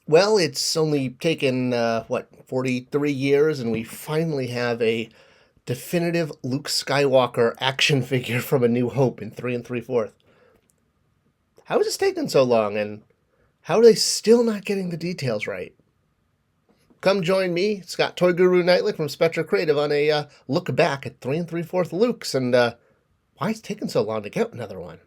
Well, it's only taken, 43 years, and we finally have a definitive Luke Skywalker action figure from A New Hope in 3 3/4. How is this taking so long, and how are they still not getting the details right? Come join me, Scott Toy Guru Neitlich from Spector Creative, on a look back at 3 3/4 Luke's and why it's taking so long to get another one.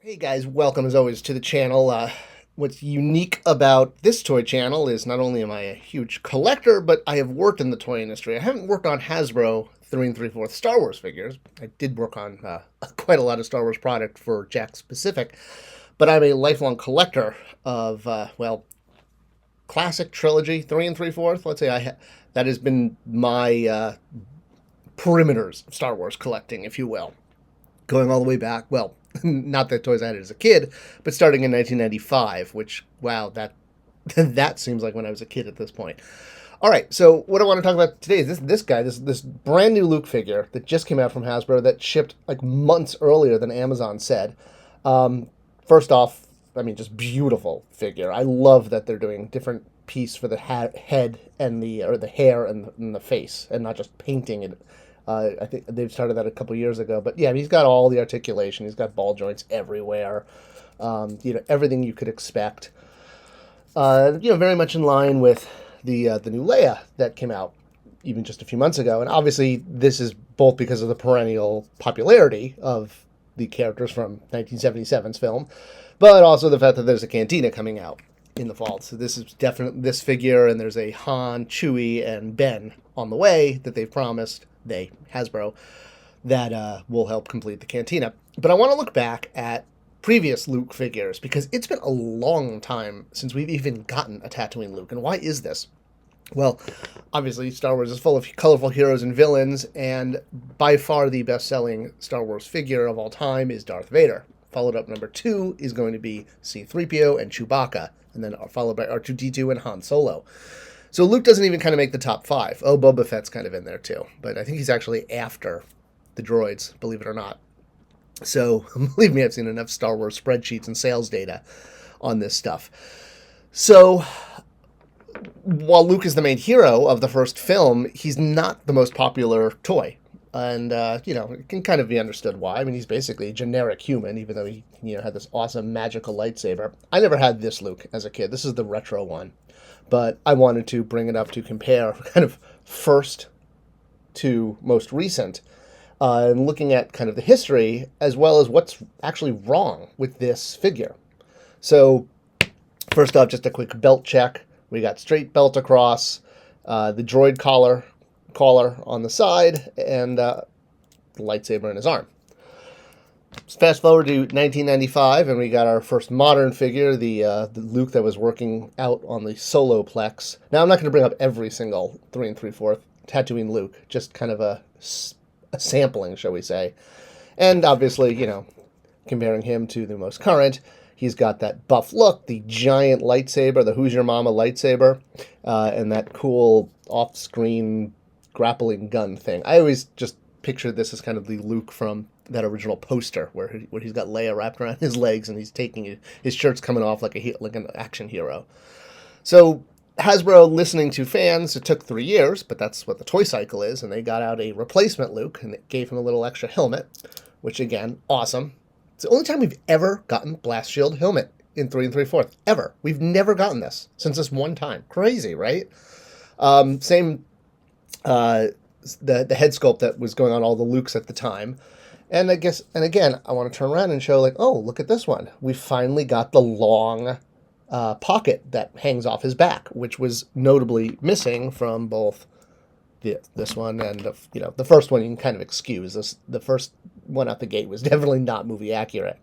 Hey guys, welcome as always to the channel. What's unique about this toy channel is not only am I a huge collector, but I have worked in the toy industry. I haven't worked on Hasbro 3 3/4 Star Wars figures. I did work on quite a lot of Star Wars product for Jakks Pacific, but I'm a lifelong collector of, classic trilogy 3 3/4. Let's say that has been my perimeters of Star Wars collecting, if you will, going all the way back. Well, not the toys I had as a kid, but starting in 1995, which, wow, that seems like when I was a kid at this point. All right, so what I want to talk about today is this brand new Luke figure that just came out from Hasbro that shipped like months earlier than Amazon said. First off, I mean, just beautiful figure. I love that they're doing different piece for the head and the hair and the face, and not just painting it. I think they've started that a couple years ago, but yeah, he's got all the articulation. He's got ball joints everywhere. Everything you could expect. Very much in line with the new Leia that came out even just a few months ago. And obviously, this is both because of the perennial popularity of the characters from 1977's film, but also the fact that there's a Cantina coming out in the fall. So this is definitely this figure, and there's a Han, Chewie, and Ben on the way that they've promised. Hasbro, that will help complete the Cantina. But I want to look back at previous Luke figures, because it's been a long time since we've even gotten a Tatooine Luke. And why is this? Well, obviously, Star Wars is full of colorful heroes and villains, and by far the best-selling Star Wars figure of all time is Darth Vader. Followed up number 2 is going to be C-3PO and Chewbacca, and then followed by R2-D2 and Han Solo. So Luke doesn't even kind of make the top 5. Oh, Boba Fett's kind of in there too, but I think he's actually after the droids, believe it or not. So believe me, I've seen enough Star Wars spreadsheets and sales data on this stuff. So while Luke is the main hero of the first film, he's not the most popular toy. And, it can kind of be understood why. I mean, he's basically a generic human, even though he, had this awesome magical lightsaber. I never had this Luke as a kid. This is the retro one. But I wanted to bring it up to compare kind of first to most recent, and looking at kind of the history as well as what's actually wrong with this figure. So first off, just a quick belt check. We got straight belt across, the droid collar on the side, and the lightsaber in his arm. Fast forward to 1995, and we got our first modern figure, the Luke that was working out on the Solo Plex. Now, I'm not going to bring up every single 3 3/4 Tatooine Luke, just kind of a sampling, shall we say. And obviously, comparing him to the most current, he's got that buff look, the giant lightsaber, the Who's Your Mama lightsaber, and that cool off-screen grappling gun thing. I always just pictured this as kind of the Luke from that original poster where he's got Leia wrapped around his legs and he's taking his shirt's coming off like an action hero. So Hasbro, listening to fans, it took 3 years, but that's what the toy cycle is, and they got out a replacement Luke and it gave him a little extra helmet, which again, awesome. It's the only time we've ever gotten blast shield helmet in 3 3/4 ever. We've never gotten this since this one time. Crazy, right? Same. The head sculpt that was going on all the Lukes at the time. And again, I want to turn around and show, like, oh, look at this one. We finally got the long pocket that hangs off his back, which was notably missing from both this one and the first one. You can kind of excuse. The first one out the gate was definitely not movie accurate.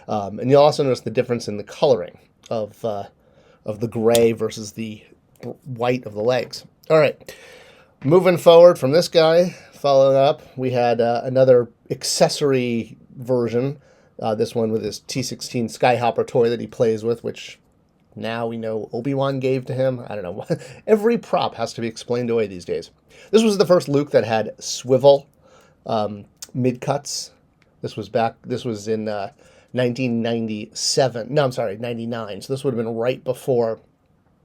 And you'll also notice the difference in the coloring of the gray versus the white of the legs. All right. Moving forward from this guy, following up, we had another accessory version, this one with his T-16 Skyhopper toy that he plays with, which now we know Obi-Wan gave to him. I don't know. Every prop has to be explained away these days. This was the first Luke that had swivel mid cuts. This was in 1997. No, I'm sorry, 99. So this would have been right before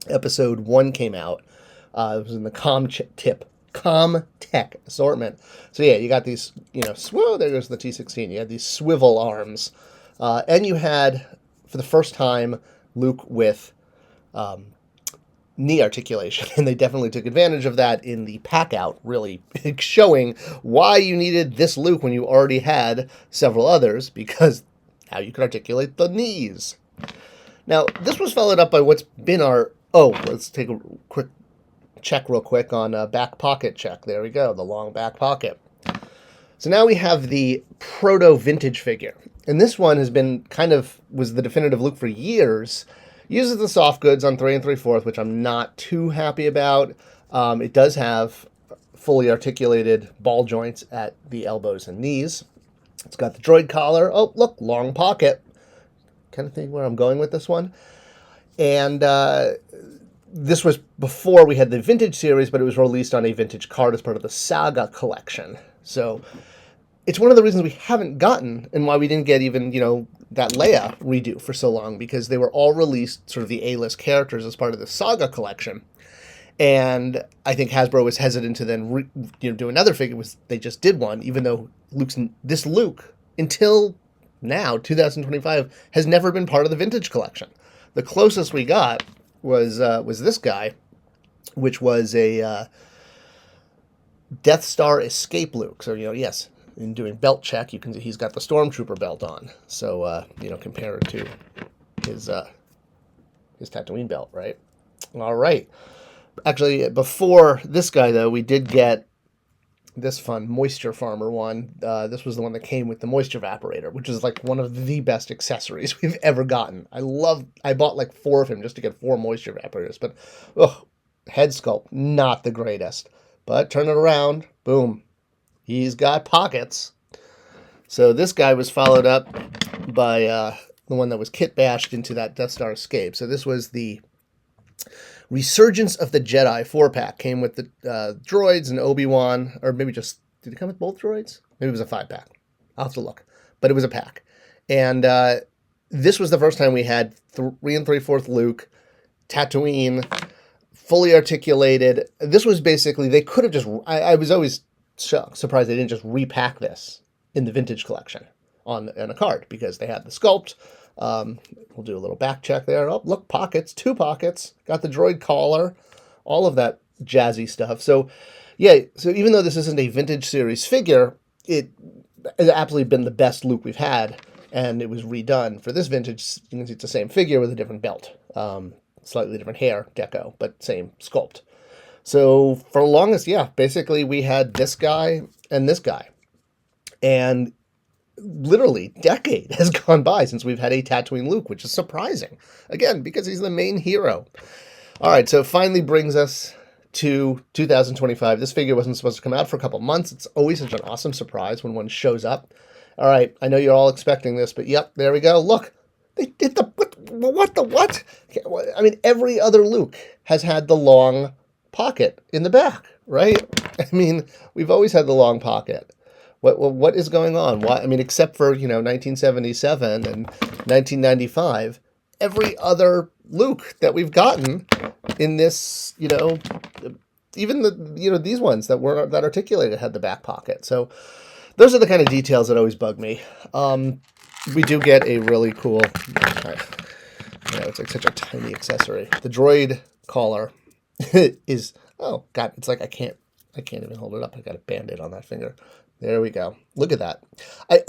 episode 1 came out. It was in the Comtech assortment. So yeah, you got these, there goes the T-16. You had these swivel arms. And you had, for the first time, Luke with knee articulation. And they definitely took advantage of that in the pack-out, really showing why you needed this Luke when you already had several others, because how you could articulate the knees. Now, this was followed up by what's been our... Oh, let's take a quick check real quick on a back pocket check. There we go, the long back pocket. So now we have the proto-vintage figure. And this one has been was the definitive Luke for years. Uses the soft goods on 3 3/4, which I'm not too happy about. It does have fully articulated ball joints at the elbows and knees. It's got the droid collar. Oh, look, long pocket. Kind of think where I'm going with this one. And this was before we had the vintage series, but it was released on a vintage card as part of the Saga collection. So it's one of the reasons we haven't gotten, and why we didn't get even, that Leia redo for so long, because they were all released sort of the A-list characters as part of the Saga collection. And I think Hasbro was hesitant to then do another figure. They just did one, even though this Luke, until now, 2025, has never been part of the vintage collection. The closest we got was this guy, which was a Death Star escape Luke. So, yes, in doing belt check, you can see he's got the Stormtrooper belt on. So, compare it to his Tatooine belt, right? All right. Actually, before this guy, though, we did get this fun Moisture Farmer one. This was the one that came with the moisture evaporator, which is like one of the best accessories we've ever gotten. I bought like 4 of him just to get 4 moisture evaporators, but head sculpt, not the greatest. But turn it around, boom, he's got pockets. So this guy was followed up by the one that was kit bashed into that Death Star escape. So this was the Resurgence of the Jedi 4-pack. Came with the droids and Obi-Wan, or maybe just, did it come with both droids? Maybe it was a 5-pack. I'll have to look. But it was a pack. And this was the first time we had 3 3/4 Luke, Tatooine, fully articulated. This was basically, they could have just, I was always surprised they didn't just repack this in the vintage collection on a card, because they had the sculpt. We'll do a little back check there. Oh, look, pockets, 2 pockets. Got the droid collar, all of that jazzy stuff. So, yeah, so even though this isn't a vintage series figure, it has absolutely been the best Luke we've had, and it was redone for this vintage. You can see it's the same figure with a different belt, slightly different hair deco, but same sculpt. So for the longest, basically we had this guy and this guy. And literally decade has gone by since we've had a Tatooine Luke, which is surprising. Again, because he's the main hero. All right, so it finally brings us to 2025. This figure wasn't supposed to come out for a couple months. It's always such an awesome surprise when one shows up. All right, I know you're all expecting this, but yep, there we go. Look, they did the what? I mean, every other Luke has had the long pocket in the back, right? I mean, we've always had the long pocket. What is going on? Why? I mean, except for 1977 and 1995, every other Luke that we've gotten in this, even these ones that weren't that articulated had the back pocket. So those are the kind of details that always bug me. We do get a really cool, it's like such a tiny accessory. The droid collar is, oh God, it's like I can't even hold it up. I got a Band-Aid on that finger. There we go. Look at that. I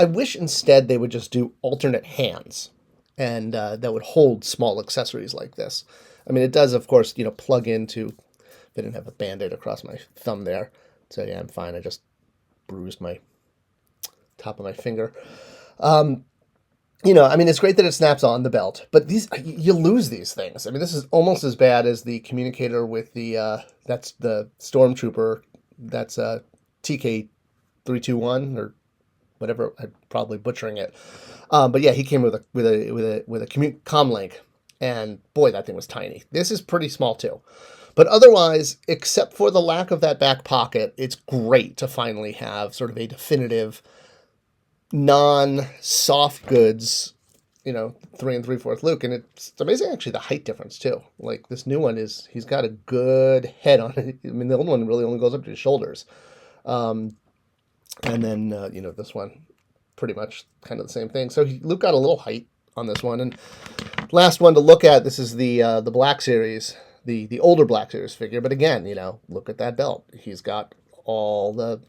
wish instead they would just do alternate hands, and that would hold small accessories like this. I mean, it does, of course, plug into, I didn't have a Band-Aid across my thumb there. So yeah, I'm fine. I just bruised my top of my finger. I mean, it's great that it snaps on the belt, but you lose these things. I mean, this is almost as bad as the communicator with that's the Stormtrooper. That's TK321 or whatever. I'm probably butchering it. But yeah, he came with a comm link, and boy, that thing was tiny. This is pretty small too. But otherwise, except for the lack of that back pocket, it's great to finally have sort of a definitive non-soft goods, 3 3/4 Luke. And it's amazing, actually, the height difference, too. Like, this new one he's got a good head on it. I mean, the old one really only goes up to his shoulders. And then, this one, pretty much kind of the same thing. So Luke got a little height on this one. And last one to look at, this is the Black Series, the older Black Series figure. But again, look at that belt. He's got all the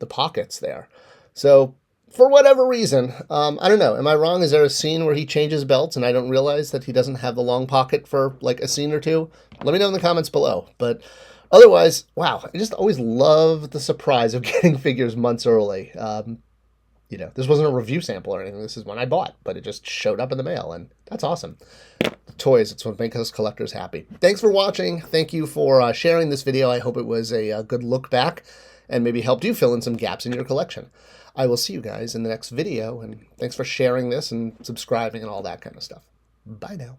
pockets there. So for whatever reason, I don't know. Am I wrong? Is there a scene where he changes belts and I don't realize that he doesn't have the long pocket for like a scene or two? Let me know in the comments below. But otherwise, wow, I just always love the surprise of getting figures months early. This wasn't a review sample or anything. This is one I bought, but it just showed up in the mail, and that's awesome. Toys, it's what makes us collectors happy. Thanks for watching. Thank you for sharing this video. I hope it was a good look back and maybe helped you fill in some gaps in your collection. I will see you guys in the next video, and thanks for sharing this and subscribing and all that kind of stuff. Bye now.